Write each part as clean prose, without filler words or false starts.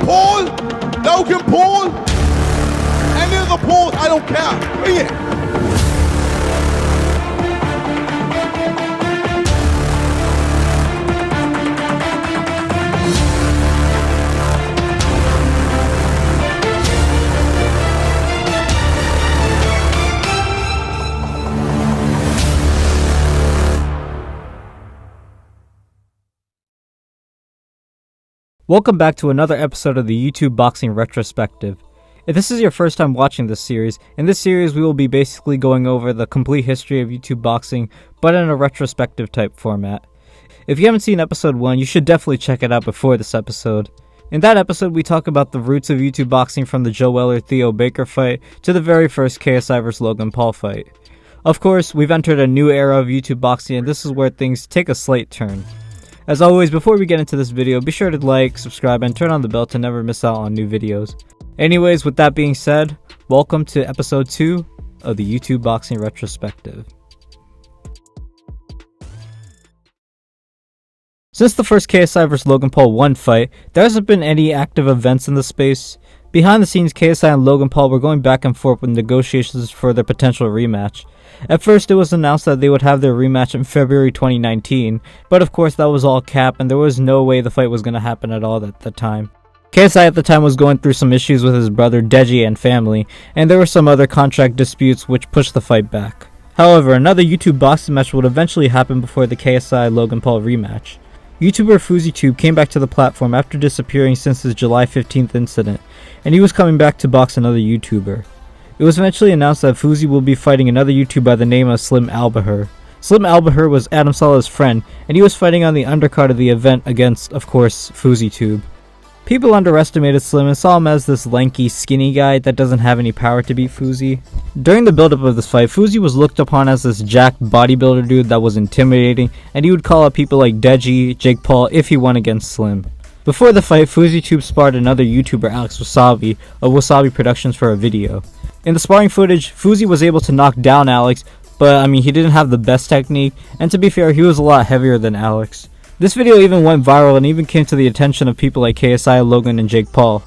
Paul, Logan Paul, any of the Pauls, I don't care. Bring it. Welcome back to another episode of the YouTube Boxing Retrospective. If this is your first time watching this series, in this series we will be basically going over the complete history of YouTube boxing, but in a retrospective type format. If you haven't seen episode 1, you should definitely check it out before this episode. In that episode we talk about the roots of YouTube boxing from the Joe Weller-Theo Baker fight to the very first KSI vs Logan Paul fight. Of course, we've entered a new era of YouTube boxing and this is where things take a slight turn. As always, before we get into this video, be sure to like, subscribe, and turn on the bell to never miss out on new videos. Anyways, with that being said, welcome to episode 2 of the YouTube Boxing Retrospective. Since the first KSI vs Logan Paul 1 fight, there hasn't been any active events in the space. Behind the scenes, KSI and Logan Paul were going back and forth with negotiations for their potential rematch. At first, it was announced that they would have their rematch in February 2019, but of course that was all cap and there was no way the fight was going to happen at all at the time. KSI at the time was going through some issues with his brother Deji and family, and there were some other contract disputes which pushed the fight back. However, another YouTube boxing match would eventually happen before the KSI Logan Paul rematch. YouTuber FouseyTube came back to the platform after disappearing since his July 15th incident, and he was coming back to box another YouTuber. It was eventually announced that Fousey will be fighting another YouTuber by the name of Slim Albahur. Slim Albahur was Adam Saleh's friend, and he was fighting on the undercard of the event against, of course, FouseyTube. People underestimated Slim and saw him as this lanky, skinny guy that doesn't have any power to beat Fousey. During the build-up of this fight, Fousey was looked upon as this jacked bodybuilder dude that was intimidating, and he would call out people like Deji, Jake Paul if he won against Slim. Before the fight, FouseyTube sparred another YouTuber, Alex Wasabi, of Wasabi Productions for a video. In the sparring footage, Fousey was able to knock down Alex, but he didn't have the best technique, and to be fair, he was a lot heavier than Alex. This video even went viral and even came to the attention of people like KSI, Logan, and Jake Paul.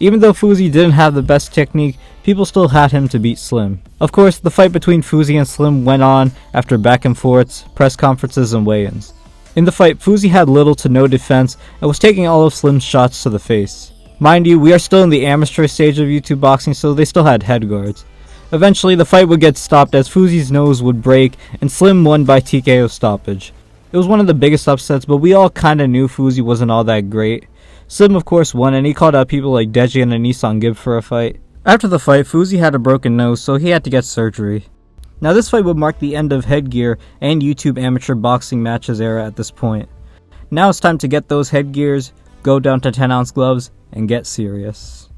Even though Fousey didn't have the best technique, people still had him to beat Slim. Of course, the fight between Fousey and Slim went on after back and forths, press conferences, and weigh-ins. In the fight, Fousey had little to no defense and was taking all of Slim's shots to the face. Mind you, we are still in the amateur stage of YouTube boxing, so they still had head guards. Eventually, the fight would get stopped as Fousey's nose would break, and Slim won by TKO stoppage. It was one of the biggest upsets, but we all kinda knew Fousey wasn't all that great. Slim of course won, and he called out people like Deji and AnesonGib for a fight. After the fight, Fousey had a broken nose, so he had to get surgery. Now this fight would mark the end of headgear and YouTube amateur boxing matches era at this point. Now it's time to get those headgears, go down to 10-ounce gloves, and get serious.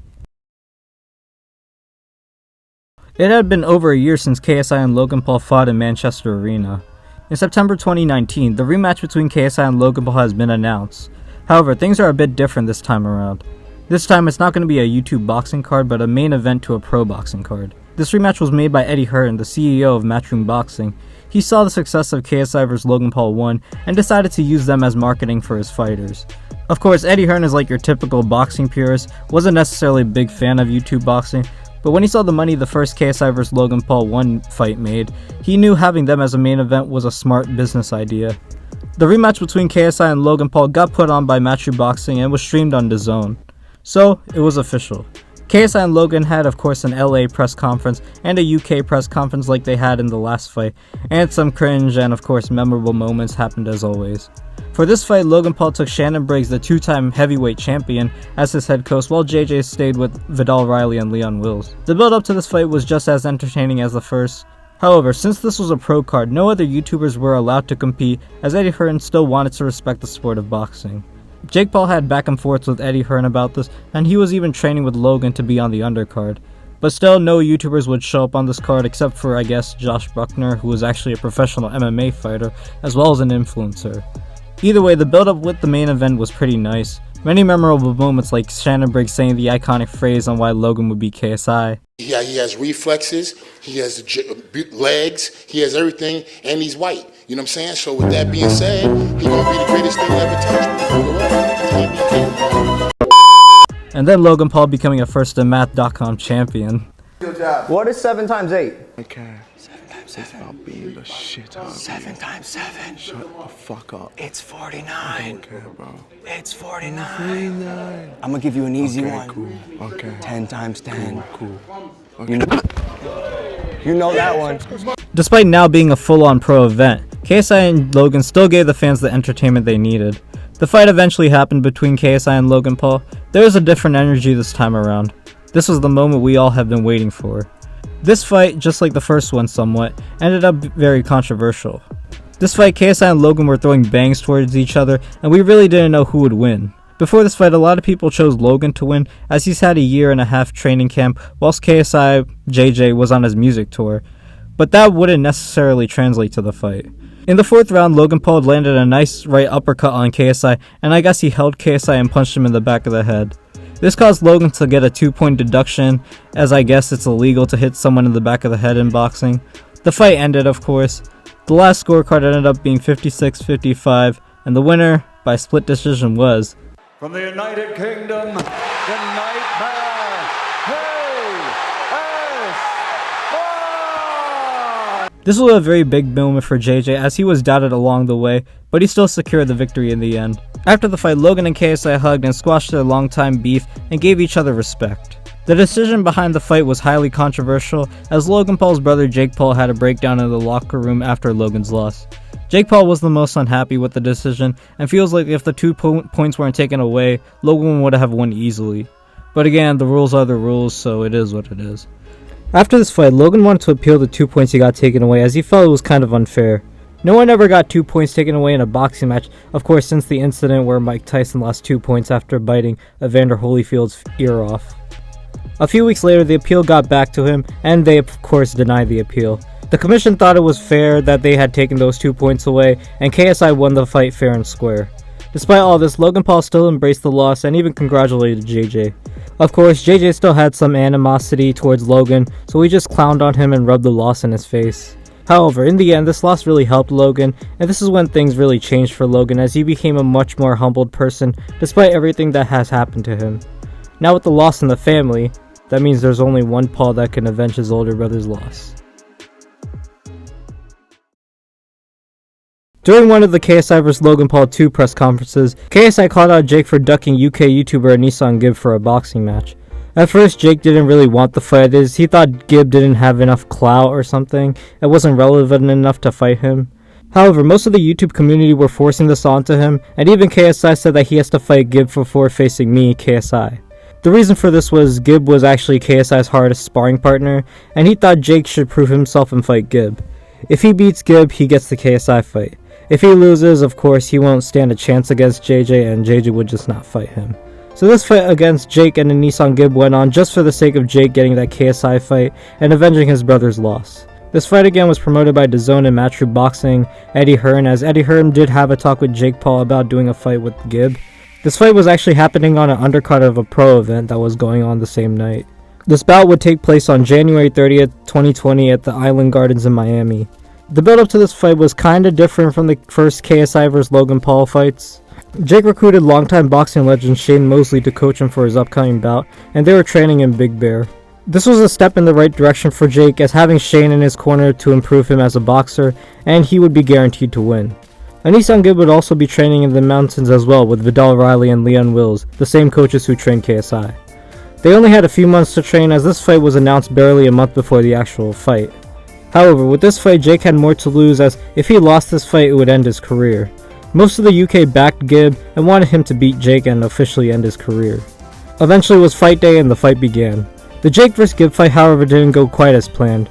It had been over a year since KSI and Logan Paul fought in Manchester Arena. In September 2019, the rematch between KSI and Logan Paul has been announced. However, things are a bit different this time around. This time it's not going to be a YouTube boxing card, but a main event to a pro boxing card. This rematch was made by Eddie Hearn, the CEO of Matchroom Boxing. He saw the success of KSI vs Logan Paul 1 and decided to use them as marketing for his fighters. Of course, Eddie Hearn is like your typical boxing purist, wasn't necessarily a big fan of YouTube boxing, but when he saw the money the first KSI vs Logan Paul 1 fight made, he knew having them as a main event was a smart business idea. The rematch between KSI and Logan Paul got put on by Matchroom Boxing and was streamed on DAZN. So, it was official. KSI and Logan had of course an LA press conference and a UK press conference like they had in the last fight, and some cringe and of course memorable moments happened as always. For this fight, Logan Paul took Shannon Briggs, the two-time heavyweight champion, as his head coach, while JJ stayed with Vidal Riley and Leon Wills. The build-up to this fight was just as entertaining as the first. However, since this was a pro card, no other YouTubers were allowed to compete, as Eddie Hearn still wanted to respect the sport of boxing. Jake Paul had back and forths with Eddie Hearn about this, and he was even training with Logan to be on the undercard. But still, no YouTubers would show up on this card except for, I guess, Josh Bruckner, who was actually a professional MMA fighter, as well as an influencer. Either way, the build-up with the main event was pretty nice. Many memorable moments like Shannon Briggs saying the iconic phrase on why Logan would be KSI. Yeah, he has reflexes, he has legs, he has everything, and he's white. You know what I'm saying? So with that being said, he's going to be the greatest thing ever touched. And then Logan Paul becoming a first-to-math.com champion. Good job. What is 7 times 8? Okay. 7 times 7. It's about being the shit out of 7 times 7. Shut the fuck up. It's 49. I don't care, bro. It's 49. 49. I'm gonna give you an easy Okay, one. cool. Okay. 10 times 10. Cool. You know that one. Despite now being a full-on pro event, KSI and Logan still gave the fans the entertainment they needed. The fight eventually happened between KSI and Logan Paul. There was a different energy this time around. This was the moment we all have been waiting for. This fight, just like the first one somewhat, ended up very controversial. This fight, KSI and Logan were throwing bangs towards each other, and we really didn't know who would win. Before this fight, a lot of people chose Logan to win, as he's had a 1.5 year training camp, whilst KSI JJ was on his music tour. But that wouldn't necessarily translate to the fight. In the 4th round, Logan Paul landed a nice right uppercut on KSI, and I guess he held KSI and punched him in the back of the head. This caused Logan to get a 2-point deduction, as I guess it's illegal to hit someone in the back of the head in boxing. The fight ended, of course. The last scorecard ended up being 56-55, and the winner, by split decision, was... From the United Kingdom, the Nightmare, This was a very big moment for JJ, as he was doubted along the way, but he still secured the victory in the end. After the fight, Logan and KSI hugged and squashed their long-time beef and gave each other respect. The decision behind the fight was highly controversial, as Logan Paul's brother Jake Paul had a breakdown in the locker room after Logan's loss. Jake Paul was the most unhappy with the decision and feels like if the 2 points weren't taken away, Logan would have won easily. But again, the rules are the rules, so it is what it is. After this fight, Logan wanted to appeal the 2 points he got taken away, as he felt it was kind of unfair. No one ever got 2 points taken away in a boxing match, of course, since the incident where Mike Tyson lost 2 points after biting Evander Holyfield's ear off. A few weeks later, the appeal got back to him, and they of course denied the appeal. The commission thought it was fair that they had taken those 2 points away, and KSI won the fight fair and square. Despite all this, Logan Paul still embraced the loss and even congratulated JJ. Of course, JJ still had some animosity towards Logan, so he just clowned on him and rubbed the loss in his face. However, in the end, this loss really helped Logan, and this is when things really changed for Logan, as he became a much more humbled person despite everything that has happened to him. Now with the loss in the family, that means there's only one Paul that can avenge his older brother's loss. During one of the KSI vs Logan Paul 2 press conferences, KSI called out Jake for ducking UK YouTuber AnesonGib for a boxing match. At first, Jake didn't really want the fight as he thought Gib didn't have enough clout or something, it wasn't relevant enough to fight him. However, most of the YouTube community were forcing this onto him, and even KSI said that he has to fight Gib before facing me, KSI. The reason for this was Gib was actually KSI's hardest sparring partner, and he thought Jake should prove himself and fight Gib. If he beats Gib, he gets the KSI fight. If he loses, of course, he won't stand a chance against JJ, and JJ would just not fight him. So this fight against Jake and AnesonGib went on just for the sake of Jake getting that KSI fight and avenging his brother's loss. This fight again was promoted by DAZN and YouTube Boxing Eddie Hearn, as Eddie Hearn did have a talk with Jake Paul about doing a fight with Gib. This fight was actually happening on an undercard of a pro event that was going on the same night. This bout would take place on January 30th, 2020 at the Island Gardens in Miami. The build up to this fight was kinda different from the first KSI vs Logan Paul fights. Jake recruited longtime boxing legend Shane Mosley to coach him for his upcoming bout, and they were training in Big Bear. This was a step in the right direction for Jake, as having Shane in his corner to improve him as a boxer, and he would be guaranteed to win. AnesonGib would also be training in the mountains as well with Vidal Riley and Leon Wills, the same coaches who trained KSI. They only had a few months to train, as this fight was announced barely a month before the actual fight. However, with this fight, Jake had more to lose, as if he lost this fight, it would end his career. Most of the UK backed Gib and wanted him to beat Jake and officially end his career. Eventually it was fight day and the fight began. The Jake vs Gib fight, however, didn't go quite as planned.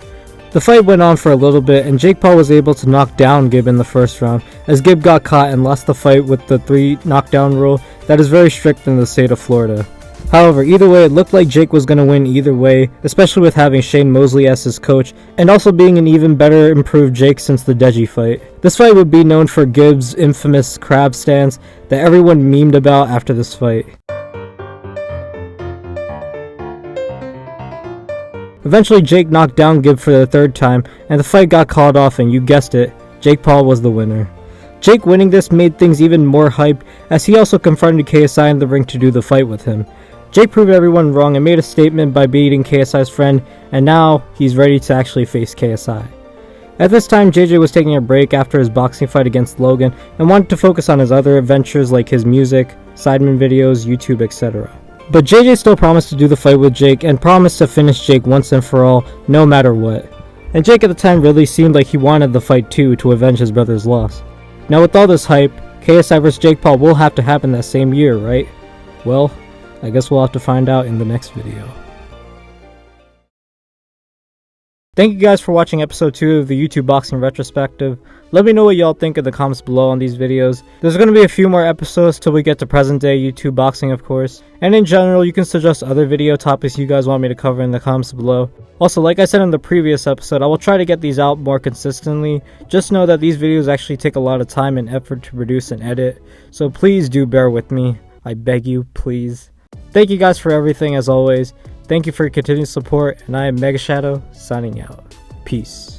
The fight went on for a little bit, and Jake Paul was able to knock down Gib in the first round, as Gib got caught and lost the fight with the 3 knockdown rule that is very strict in the state of Florida. However, either way, it looked like Jake was going to win either way, especially with having Shane Mosley as his coach, and also being an even better improved Jake since the Deji fight. This fight would be known for Gib's infamous crab stance that everyone memed about after this fight. Eventually, Jake knocked down Gib for the 3rd time, and the fight got called off, and you guessed it, Jake Paul was the winner. Jake winning this made things even more hype, as he also confronted KSI in the ring to do the fight with him. Jake proved everyone wrong and made a statement by beating KSI's friend, and now he's ready to actually face KSI. At this time, JJ was taking a break after his boxing fight against Logan and wanted to focus on his other adventures like his music, Sidemen videos, YouTube, etc. But JJ still promised to do the fight with Jake and promised to finish Jake once and for all, no matter what. And Jake at the time really seemed like he wanted the fight too to avenge his brother's loss. Now with all this hype, KSI vs Jake Paul will have to happen that same year, right? Well, I guess we'll have to find out in the next video. Thank you guys for watching episode 2 of the YouTube Boxing Retrospective. Let me know what y'all think in the comments below on these videos. There's going to be a few more episodes till we get to present day YouTube boxing, of course. And in general, you can suggest other video topics you guys want me to cover in the comments below. Also, like I said in the previous episode, I will try to get these out more consistently. Just know that these videos actually take a lot of time and effort to produce and edit. So please do bear with me. I beg you, please. Thank you guys for everything as always. Thank you for your continued support, and I am Mega Shadow, signing out. Peace.